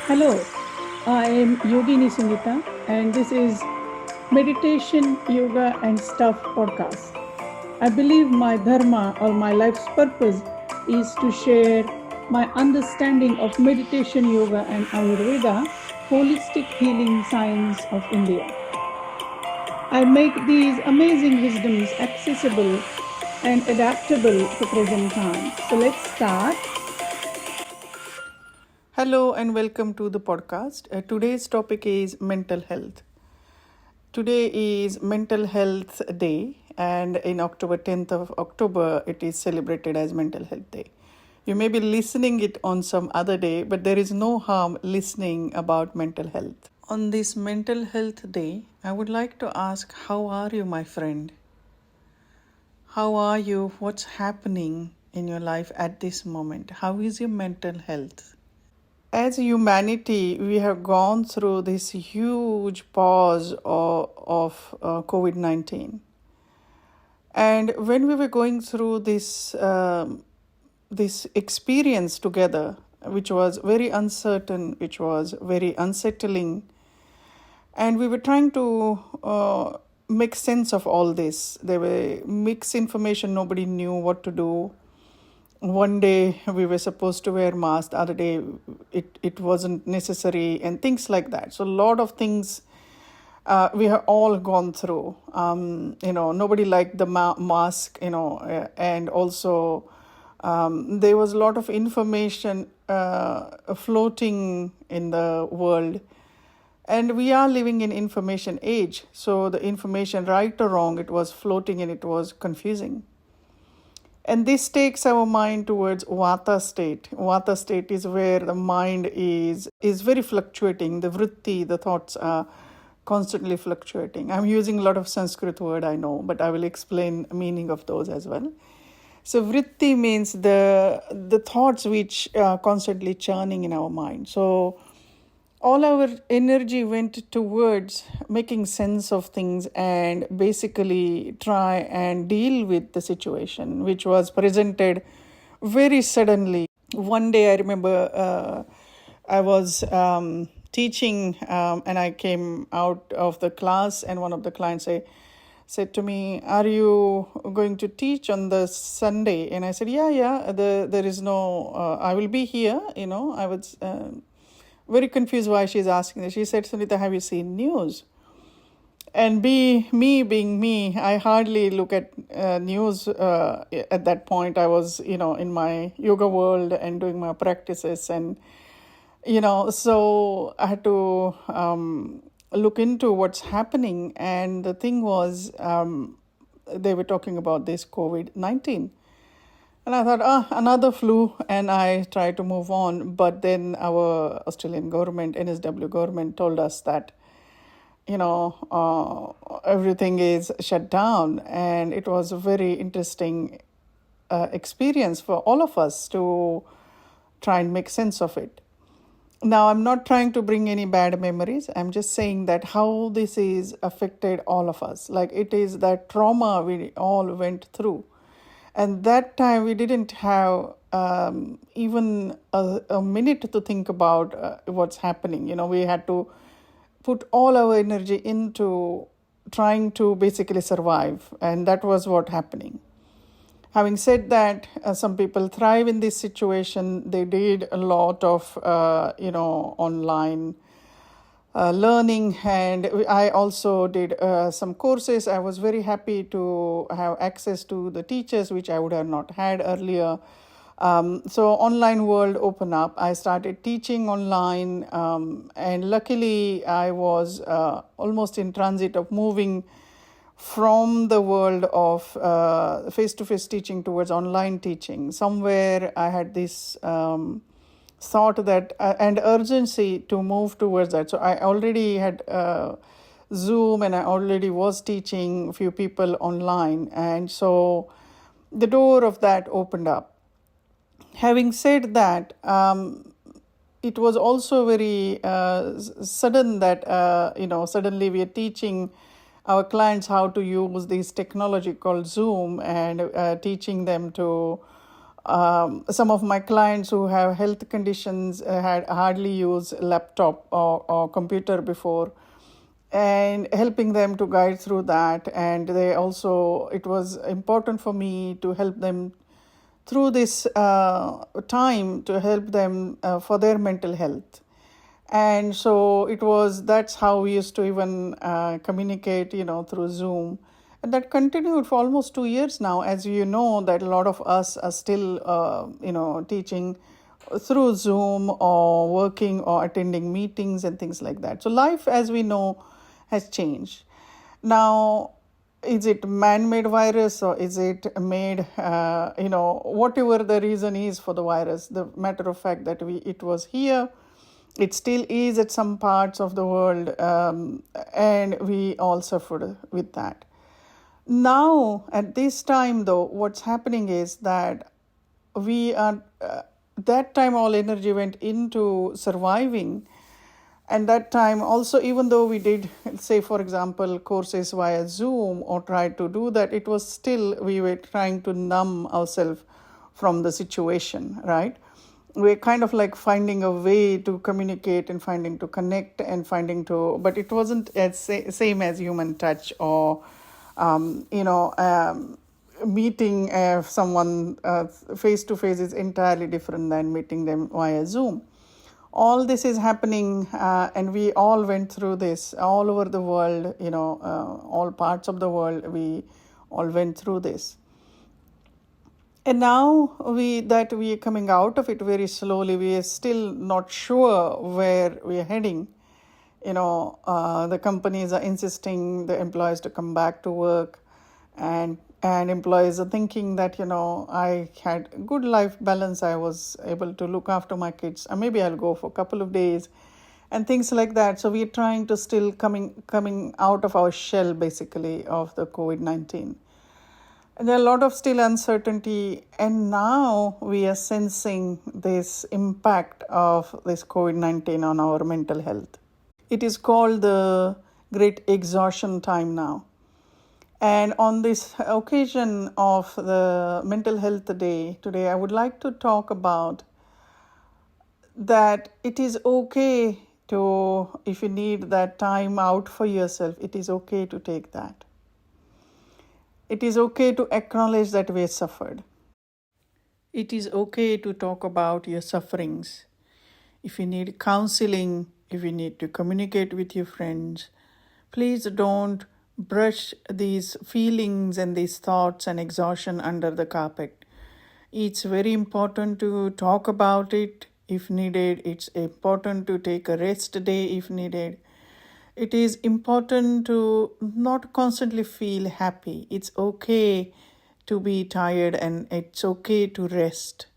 Hello, I am Yogini Sunita, and this is Meditation, Yoga, and Stuff podcast. I believe my dharma or my life's purpose is to share my understanding of meditation, yoga, and Ayurveda, holistic healing science of India. I make these amazing wisdoms accessible and adaptable for present time. So let's start. Hello and welcome to the podcast. Today's topic is mental health. Today is Mental Health Day, and in October 10th of October, it is celebrated as Mental Health Day. You may be listening it on some other day, but there is no harm listening about mental health. On this Mental Health Day, I would like to ask, how are you, my friend? How are you? What's happening in your life at this moment? How is your mental health? As humanity, we have gone through this huge pause of COVID-19. And when we were going through this experience together, which was very uncertain, which was very unsettling, and we were trying to make sense of all this. There were mixed information, nobody knew what to do. One day we were supposed to wear masks, the other day it wasn't necessary, and things like that. So a lot of things we have all gone through. Nobody liked the mask, and also there was a lot of information floating in the world. And we are living in information age. So the information, right or wrong, it was floating and it was confusing. And this takes our mind towards Vata state. Vata state is where the mind is very fluctuating. The vritti, the thoughts are constantly fluctuating. I'm using a lot of Sanskrit word, I know, but I will explain the meaning of those as well. So vritti means the thoughts which are constantly churning in our mind. So all our energy went towards making sense of things and basically try and deal with the situation, which was presented very suddenly. One day I remember I was teaching and I came out of the class, and one of the clients said to me, "Are you going to teach on the Sunday?" And I said, yeah, there is no, I will be here, I was... very confused why she's asking this. She said, "Sunita, have you seen news?" And me being me, I hardly look at news at that point. I was, in my yoga world and doing my practices. And, so I had to look into what's happening. And the thing was, they were talking about this COVID-19. And I thought, another flu, and I tried to move on. But then our Australian government, NSW government, told us that, everything is shut down. And it was a very interesting experience for all of us to try and make sense of it. Now, I'm not trying to bring any bad memories. I'm just saying that how this is affected all of us. Like, it is that trauma we all went through. And that time we didn't have even a minute to think about what's happening. We had to put all our energy into trying to basically survive. And that was what happening. Having said that, some people thrive in this situation. They did a lot of, online learning, and I also did some courses. I was very happy to have access to the teachers, which I would have not had earlier. So online world opened up. I started teaching online, and luckily I was almost in transit of moving from the world of face-to-face teaching towards online teaching. Somewhere I had this thought that and urgency to move towards that. So I already had Zoom, and I already was teaching a few people online, and so the door of that opened up. Having said that, it was also very sudden that suddenly we are teaching our clients how to use this technology called Zoom, and teaching them to Some of my clients who have health conditions had hardly used laptop or computer before, and helping them to guide through that. And they also, it was important for me to help them through this time, to help them for their mental health. And so that's how we used to even communicate, through Zoom. And that continued for almost 2 years now. As you know, that a lot of us are still, teaching through Zoom or working or attending meetings and things like that. So life, as we know, has changed. Now, is it man-made virus or is it made, whatever the reason is for the virus, the matter of fact that it was here, it still is at some parts of the world, and we all suffered with that. Now, at this time, though, what's happening is that we are, that time all energy went into surviving. And that time also, even though we did, say, for example, courses via Zoom or tried to do that, it was still, we were trying to numb ourselves from the situation, right? We're kind of like finding a way to communicate and finding to connect and but it wasn't as same as human touch or, meeting someone face to face is entirely different than meeting them via Zoom. All this is happening, and we all went through this all over the world, all parts of the world, we all went through this. And now we are coming out of it very slowly. We are still not sure where we are heading. The companies are insisting the employees to come back to work, and employees are thinking that, I had good life balance. I was able to look after my kids. Maybe I'll go for a couple of days and things like that. So we're trying to still coming out of our shell, basically, of the COVID-19. And there are a lot of still uncertainty. And now we are sensing this impact of this COVID-19 on our mental health. It is called the great exhaustion time now. And on this occasion of the Mental Health Day today, I would like to talk about that it is okay to, if you need that time out for yourself, it is okay to take that. It is okay to acknowledge that we suffered. It is okay to talk about your sufferings. If you need counseling, if you need to communicate with your friends, please don't brush these feelings and these thoughts and exhaustion under the carpet. It's very important to talk about it if needed. It's important to take a rest day if needed. It is important to not constantly feel happy. It's okay to be tired and it's okay to rest.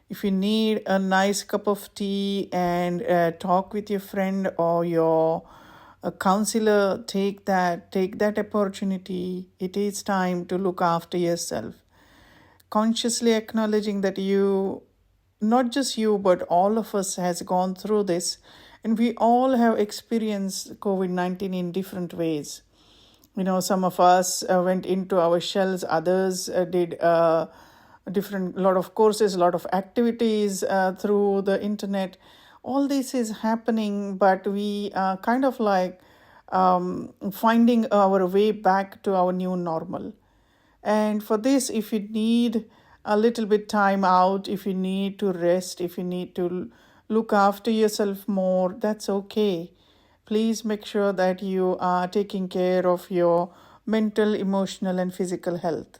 If you need a nice cup of tea and talk with your friend or your counselor, take that opportunity. It is time to look after yourself. Consciously acknowledging that you, not just you, but all of us has gone through this, and we all have experienced COVID-19 in different ways. Some of us went into our shells, others did a lot of courses, a lot of activities through the internet. All this is happening, but we are kind of like finding our way back to our new normal. And for this, if you need a little bit time out, if you need to rest, if you need to look after yourself more, that's okay. Please make sure that you are taking care of your mental, emotional, and physical health.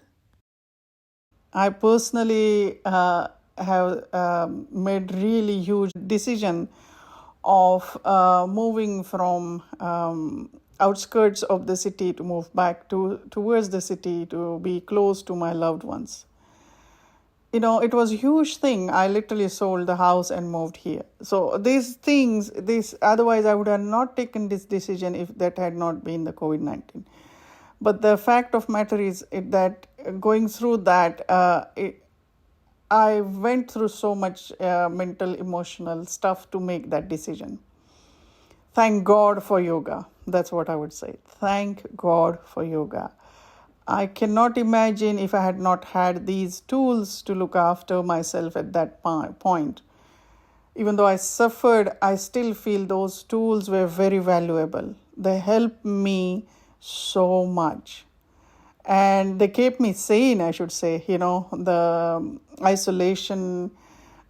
I personally have made really huge decision of moving from outskirts of the city to move back towards the city to be close to my loved ones. It was a huge thing. I literally sold the house and moved here. So otherwise I would have not taken this decision if that had not been the COVID-19. But the fact of matter is that going through that, I went through so much mental, emotional stuff to make that decision. Thank God for yoga. That's what I would say. Thank God for yoga. I cannot imagine if I had not had these tools to look after myself at that point. Even though I suffered, I still feel those tools were very valuable. They helped me so much. And they kept me sane, I should say. The isolation,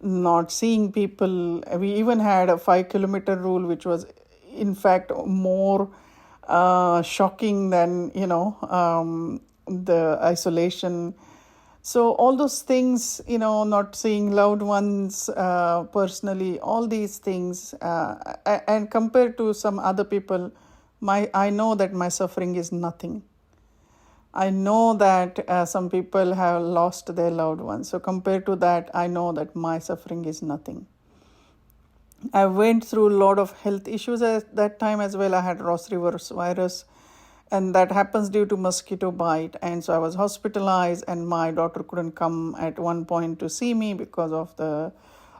not seeing people. We even had a 5 kilometer rule, which was, in fact, more shocking than, the isolation. So all those things, not seeing loved ones personally, all these things, and compared to some other people, I know that my suffering is nothing. I know that some people have lost their loved ones. So compared to that, I know that my suffering is nothing. I went through a lot of health issues at that time as well. I had Ross Rivers virus, and that happens due to mosquito bite. And so I was hospitalized, and my daughter couldn't come at one point to see me because of the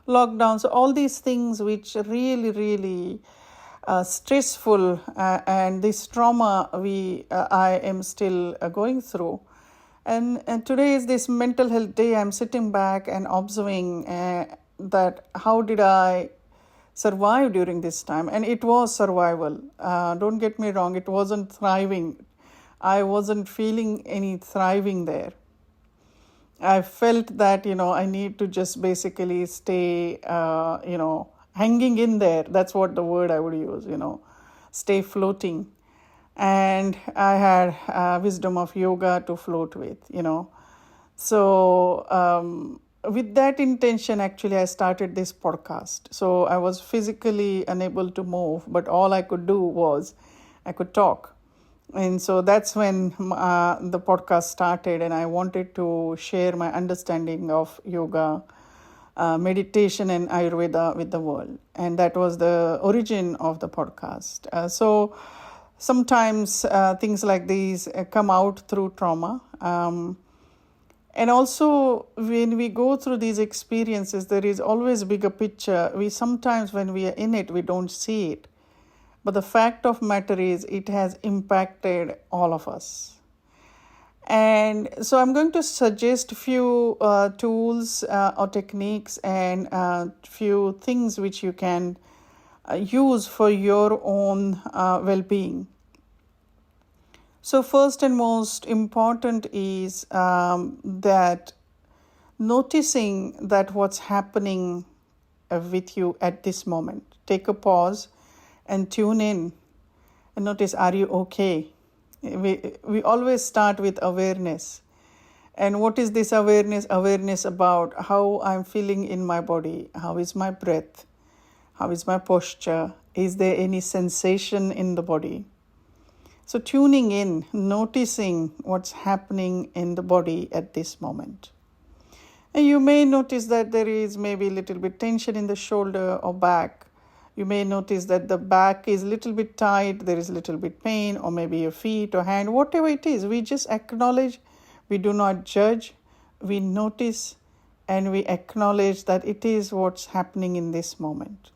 lockdown. So all these things which really, really stressful, and this trauma I am still going through. And today is this mental health day. I'm sitting back and observing that how did I survive during this time. And it was survival. Don't get me wrong, it wasn't thriving. I wasn't feeling any thriving there. I felt that, I need to just basically stay, hanging in there. That's what the word I would use, stay floating. And I had wisdom of yoga to float with, So with that intention, actually, I started this podcast. So I was physically unable to move, but all I could do was I could talk. And so that's when the podcast started, and I wanted to share my understanding of yoga, meditation, and Ayurveda with the world. And that was the origin of the podcast. So sometimes things like these come out through trauma. And also, when we go through these experiences, there is always a bigger picture. We sometimes, when we are in it, we don't see it. But the fact of matter is, it has impacted all of us. And so I'm going to suggest a few tools or techniques and few things which you can use for your own well-being. So first and most important is that noticing that what's happening with you at this moment. Take a pause and tune in and notice, are you okay? We always start with awareness. And what is this awareness? Awareness about how I'm feeling in my body. How is my breath? How is my posture? Is there any sensation in the body? So tuning in, noticing what's happening in the body at this moment. And you may notice that there is maybe a little bit tension in the shoulder or back. You may notice that the back is a little bit tight, there is a little bit pain, or maybe your feet or hand, whatever it is. We just acknowledge, we do not judge, we notice, and we acknowledge that it is what's happening in this moment.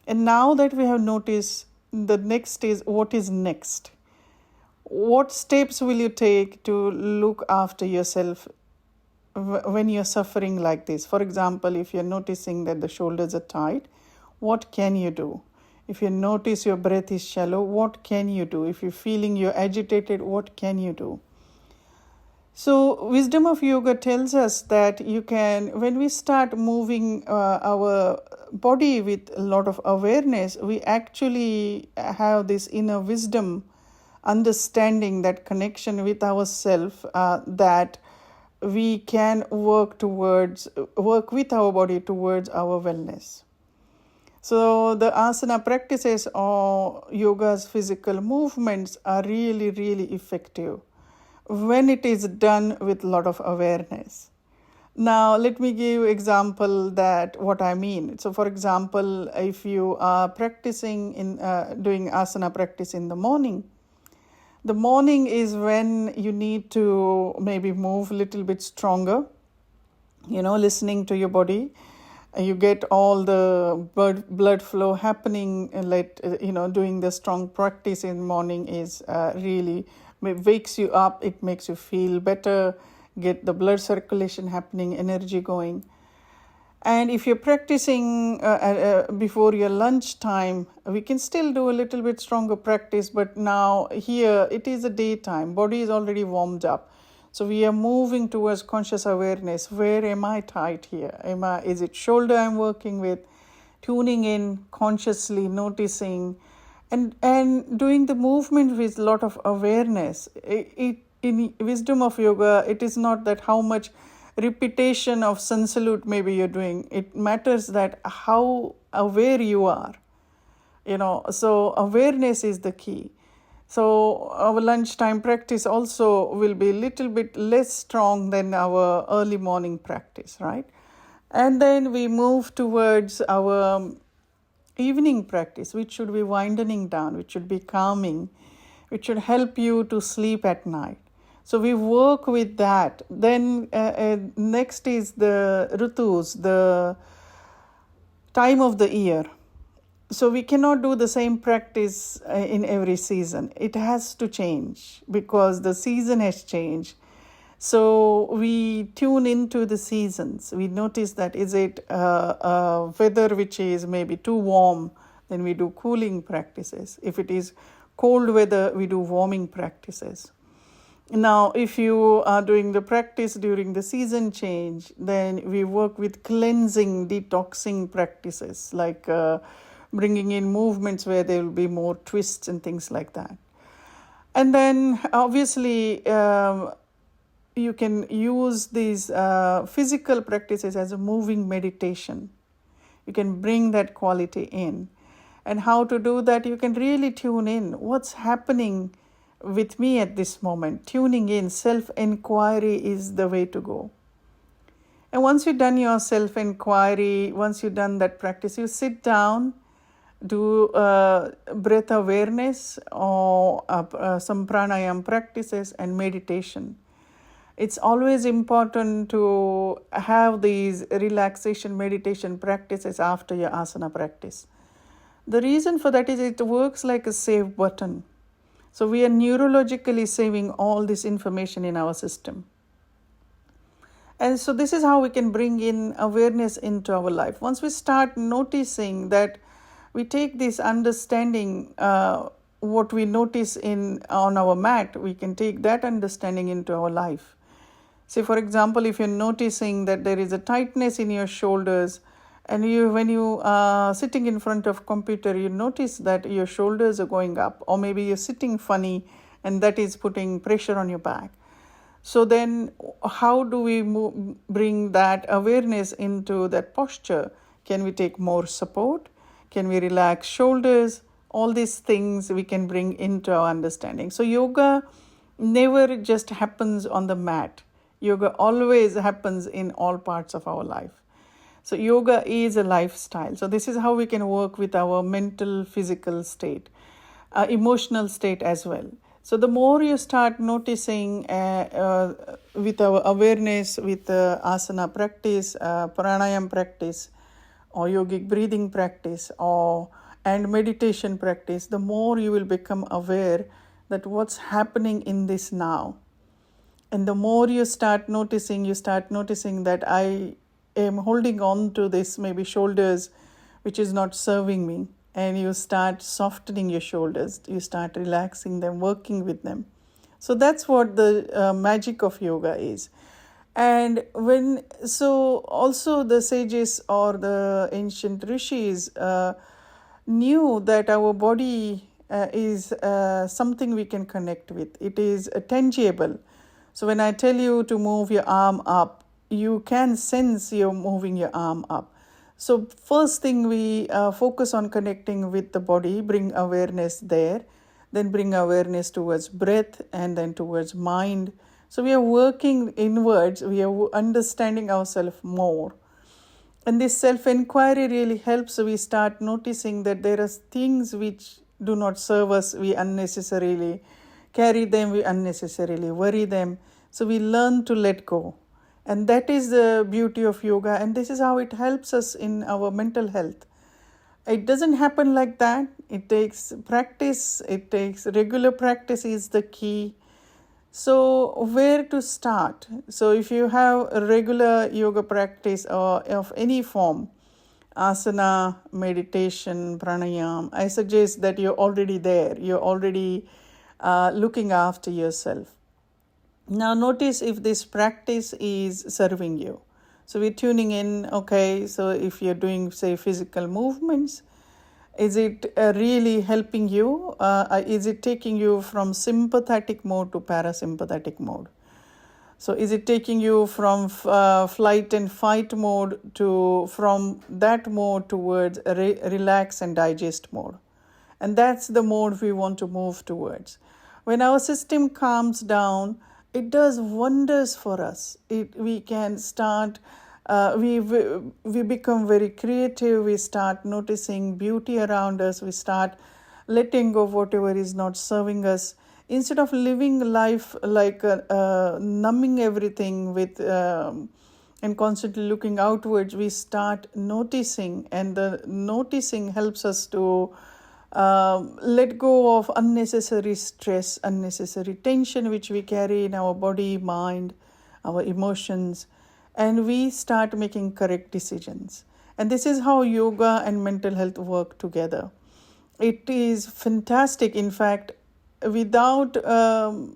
And now that we have noticed, the next is, what is next? What steps will you take to look after yourself when you're suffering like this? For example, if you're noticing that the shoulders are tight, what can you do? If you notice your breath is shallow, what can you do? If you're feeling you're agitated, what can you do? So wisdom of yoga tells us that you can, when we start moving our body with a lot of awareness, we actually have this inner wisdom, understanding, that connection with ourselves, that we can work with our body towards our wellness. So the asana practices or yoga's physical movements are really, really effective when it is done with a lot of awareness. Now, let me give example that what I mean. So, for example, if you are practicing doing asana practice in the morning is when you need to maybe move a little bit stronger, listening to your body. You get all the blood flow happening, doing the strong practice in the morning is really wakes you up, it makes you feel better, get the blood circulation happening, energy going. And if you're practicing before your lunch time, we can still do a little bit stronger practice, but now here it is a daytime, body is already warmed up. So we are moving towards conscious awareness. Where am I tight here? Is it shoulder I'm working with? Tuning in, consciously noticing, and doing the movement with a lot of awareness. In wisdom of yoga, it is not that how much repetition of sun salute maybe you're doing. It matters that how aware you are. So awareness is the key. So our lunchtime practice also will be a little bit less strong than our early morning practice, right? And then we move towards our evening practice, which should be winding down, which should be calming, which should help you to sleep at night. So we work with that. Then next is the ritus, the time of the year. So we cannot do the same practice in every season. It has to change because the season has changed. So we tune into the seasons. We notice that is it weather which is maybe too warm, then we do cooling practices. If it is cold weather, we do warming practices. Now, if you are doing the practice during the season change, then we work with cleansing, detoxing practices, like bringing in movements where there will be more twists and things like that. And then obviously you can use these physical practices as a moving meditation. You can bring that quality in. And how to do that, you can really tune in. What's happening with me at this moment? Tuning in, self-inquiry is the way to go. And once you've done your self-inquiry, once you've done that practice, you sit down, do breath awareness or some pranayama practices and meditation. It's always important to have these relaxation meditation practices after your asana practice. The reason for that is it works like a save button. So we are neurologically saving all this information in our system. And so this is how we can bring in awareness into our life. Once we start noticing that we take this understanding, what we notice on our mat, we can take that understanding into our life. Say, for example, if you're noticing that there is a tightness in your shoulders, and when you are sitting in front of computer, you notice that your shoulders are going up, or maybe you're sitting funny, and that is putting pressure on your back. So then how do we bring that awareness into that posture? Can we take more support? Can we relax shoulders? All these things we can bring into our understanding. So yoga never just happens on the mat. Yoga always happens in all parts of our life. So yoga is a lifestyle. So this is how we can work with our mental, physical state, emotional state as well. So the more you start noticing with our awareness, with asana practice, pranayama practice, or yogic breathing practice, and meditation practice, the more you will become aware that what's happening in this now. And the more you start noticing that I am holding on to this maybe shoulders, which is not serving me. And you start softening your shoulders. You start relaxing them, working with them. So that's what the magic of yoga is. And also the sages or the ancient rishis knew that our body is something we can connect with. It is tangible. So when I tell you to move your arm up, you can sense you're moving your arm up. So first thing we focus on connecting with the body, bring awareness there, then bring awareness towards breath and then towards mind. So we are working inwards, we are understanding ourselves more. And this self-inquiry really helps. So we start noticing that there are things which do not serve us, we unnecessarily carry them, we unnecessarily worry them. So we learn to let go. And that is the beauty of yoga. And this is how it helps us in our mental health. It doesn't happen like that. It takes practice. It takes regular practice is the key. So, where to start? So, if you have a regular yoga practice or of any form, asana, meditation, pranayam, I suggest that you're already there. You're already looking after yourself. Now, notice if this practice is serving you. So, we're tuning in, okay, so if you're doing, say, physical movements, is it really helping you? Is it taking you from sympathetic mode to parasympathetic mode? So, is it taking you from flight and fight mode to from that mode towards relax and digest mode? And that's the mode we want to move towards. When our system calms down, it does wonders for us. We can start, we become very creative. We start noticing beauty around us. We start letting go of whatever is not serving us. Instead of living life like numbing everything with and constantly looking outwards, we start noticing, and the noticing helps us to let go of unnecessary stress, unnecessary tension which we carry in our body, mind, our emotions, and we start making correct decisions. And this is how yoga and mental health work together. It is fantastic. In fact, without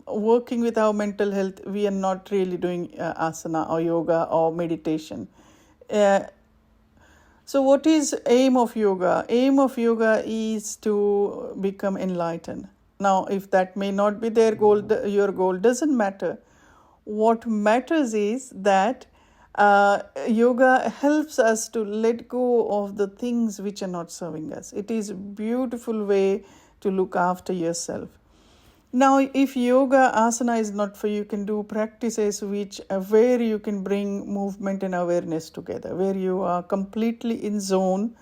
working with our mental health, we are not really doing asana or yoga or meditation. Uh, so, what is aim of yoga? Aim of yoga is to become enlightened. Now, if that may not be their goal, your goal doesn't matter. What matters is that yoga helps us to let go of the things which are not serving us. It is a beautiful way to look after yourself. Now, if yoga asana is not for you, you can do practices which where you can bring movement and awareness together, where you are completely in zone,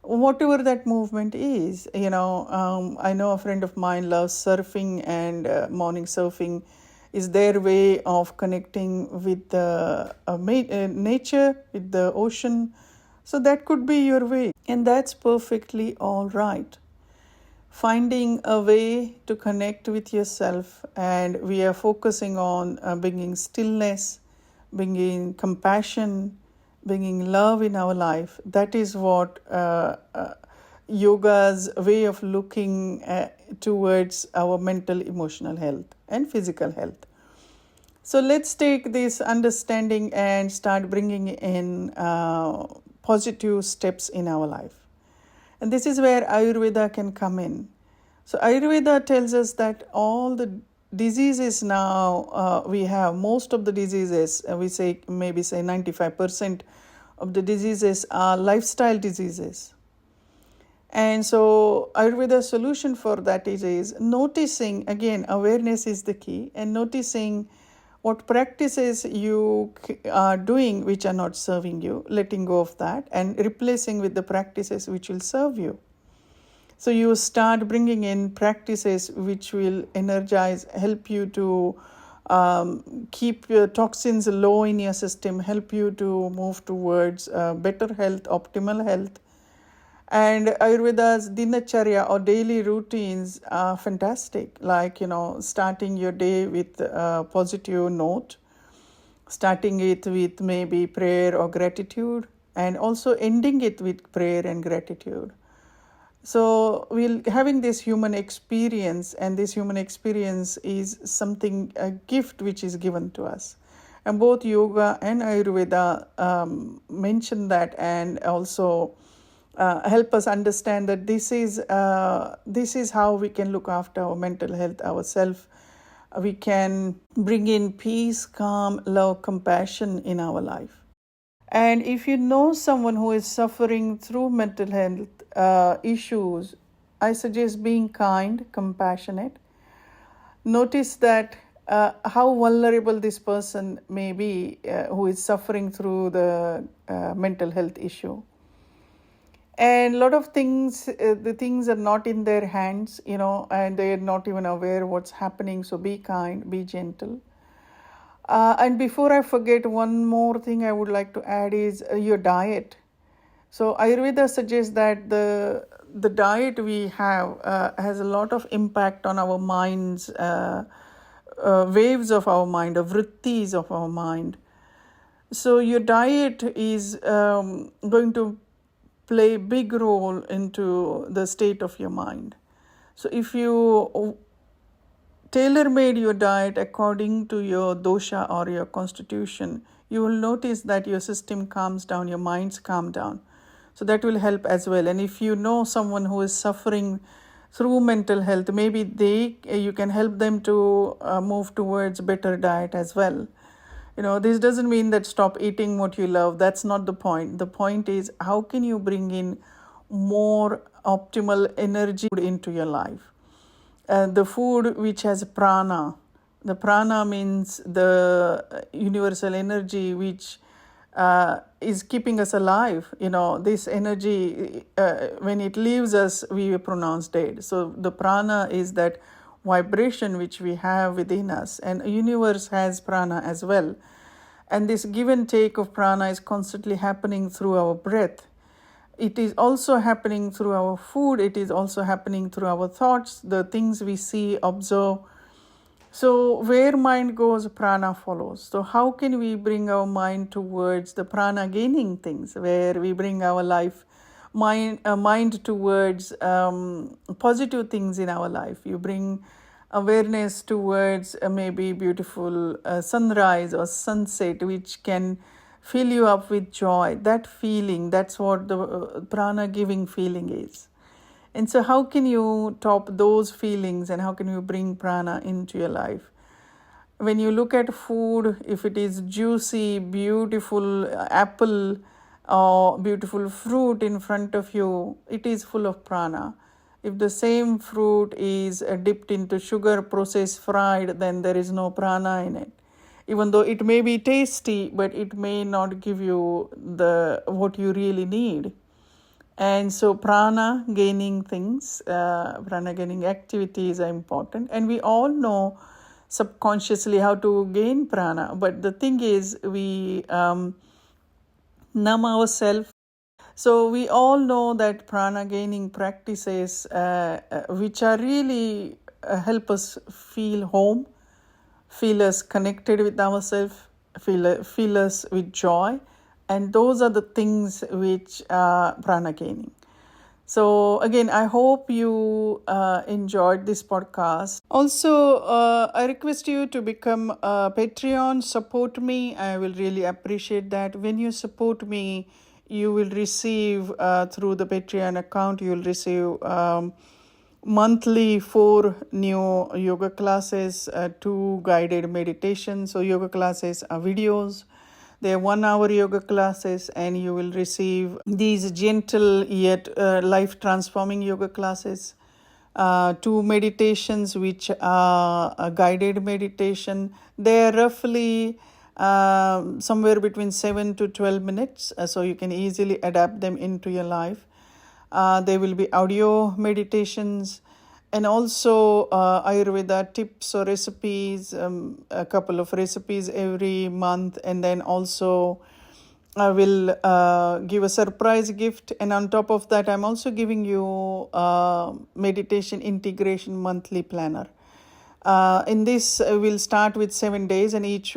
whatever that movement is. I know a friend of mine loves surfing, and morning surfing is their way of connecting with the nature, with the ocean. So that could be your way, and that's perfectly all right. Finding a way to connect with yourself, and we are focusing on bringing stillness, bringing compassion, bringing love in our life. That is what yoga's way of looking towards our mental, emotional health and physical health. So let's take this understanding and start bringing in positive steps in our life. And this is where Ayurveda can come in. So Ayurveda tells us that all the diseases now we have, most of the diseases, we say maybe say 95% of the diseases are lifestyle diseases. And so Ayurveda's solution for that is noticing, again, awareness is the key, and noticing what practices you are doing which are not serving you, letting go of that and replacing with the practices which will serve you. So you start bringing in practices which will energize, help you to keep your toxins low in your system, help you to move towards better health, optimal health. And Ayurveda's dinacharya or daily routines are fantastic, like, starting your day with a positive note, starting it with maybe prayer or gratitude, and also ending it with prayer and gratitude. So we're having this human experience, and this human experience is something, a gift which is given to us. And both yoga and Ayurveda mention that, and also help us understand that this is how we can look after our mental health ourselves. We can bring in peace, calm, love, compassion in our life. And if you know someone who is suffering through mental health issues, I suggest being kind, compassionate. Notice that how vulnerable this person may be who is suffering through the mental health issue. And a lot of things, the things are not in their hands, and they're not even aware what's happening. So be kind, be gentle. And before I forget, one more thing I would like to add is your diet. So Ayurveda suggests that the diet we have has a lot of impact on our minds, waves of our mind, or vrittis of our mind. So your diet is going to play a big role into the state of your mind. So if you tailor-made your diet according to your dosha or your constitution, you will notice that your system calms down, your minds calm down. So that will help as well. And if you know someone who is suffering through mental health, maybe you can help them to move towards better diet as well. This doesn't mean that stop eating what you love. That's not the point. The point is, how can you bring in more optimal energy into your life? The food which has prana. The prana means the universal energy which is keeping us alive. This energy, when it leaves us, we are pronounced dead. So the prana is that vibration which we have within us, and the universe has prana as well. And this give and take of prana is constantly happening through our breath. It is also happening through our food. It is also happening through our thoughts, the things we see, observe. So where mind goes, prana follows. So how can we bring our mind towards the prana gaining things, where we bring our mind towards positive things in our life? You bring awareness towards maybe beautiful sunrise or sunset, which can fill you up with joy. That feeling, that's what the prana giving feeling is. And so how can you top those feelings, and how can you bring prana into your life? When you look at food, if it is juicy, beautiful apple or beautiful fruit in front of you, it is full of prana. If the same fruit is dipped into sugar, processed, fried, then there is no prana in it. Even though it may be tasty, but it may not give you what you really need. And so prana gaining things, prana gaining activities are important. And we all know subconsciously how to gain prana. But the thing is, we numb ourselves. So we all know that prana gaining practices, which are really help us feel home, feel us connected with ourselves, feel us with joy. And those are the things which are prana gaining. So again, I hope you enjoyed this podcast. Also, I request you to become a Patreon, support me. I will really appreciate that. When you support me, you will receive through the Patreon account, you will receive monthly 4 new yoga classes, 2 guided meditations. So yoga classes are videos. They are 1-hour yoga classes, and you will receive these gentle yet life-transforming yoga classes. 2 meditations, which are a guided meditation. They are roughly somewhere between 7 to 12 minutes, so you can easily adapt them into your life. There will be audio meditations, and also Ayurveda tips or recipes, a couple of recipes every month. And then also I will give a surprise gift. And on top of that, I'm also giving you meditation integration monthly planner. In this, we'll start with 7 days, and each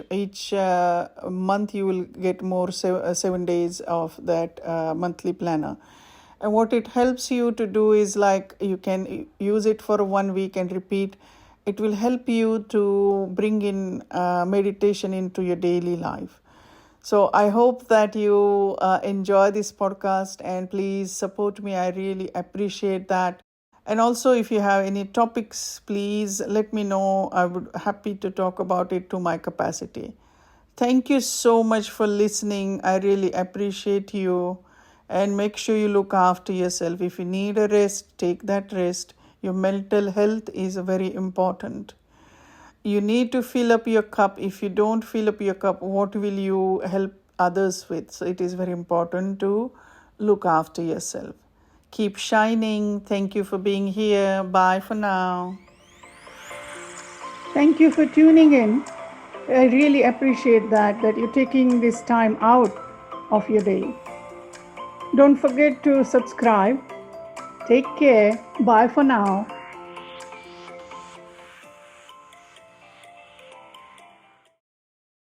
month you will get more 7 days of that monthly planner. And what it helps you to do is, like, you can use it for 1 week and repeat. It will help you to bring in meditation into your daily life. So I hope that you enjoy this podcast, and please support me. I really appreciate that. And also, if you have any topics, please let me know. I would be happy to talk about it to my capacity. Thank you so much for listening. I really appreciate you. And make sure you look after yourself. If you need a rest, take that rest. Your mental health is very important. You need to fill up your cup. If you don't fill up your cup, what will you help others with? So it is very important to look after yourself. Keep shining. Thank you for being here. Bye for now. Thank you for tuning in. I really appreciate that you're taking this time out of your day. Don't forget to subscribe. Take care. Bye for now.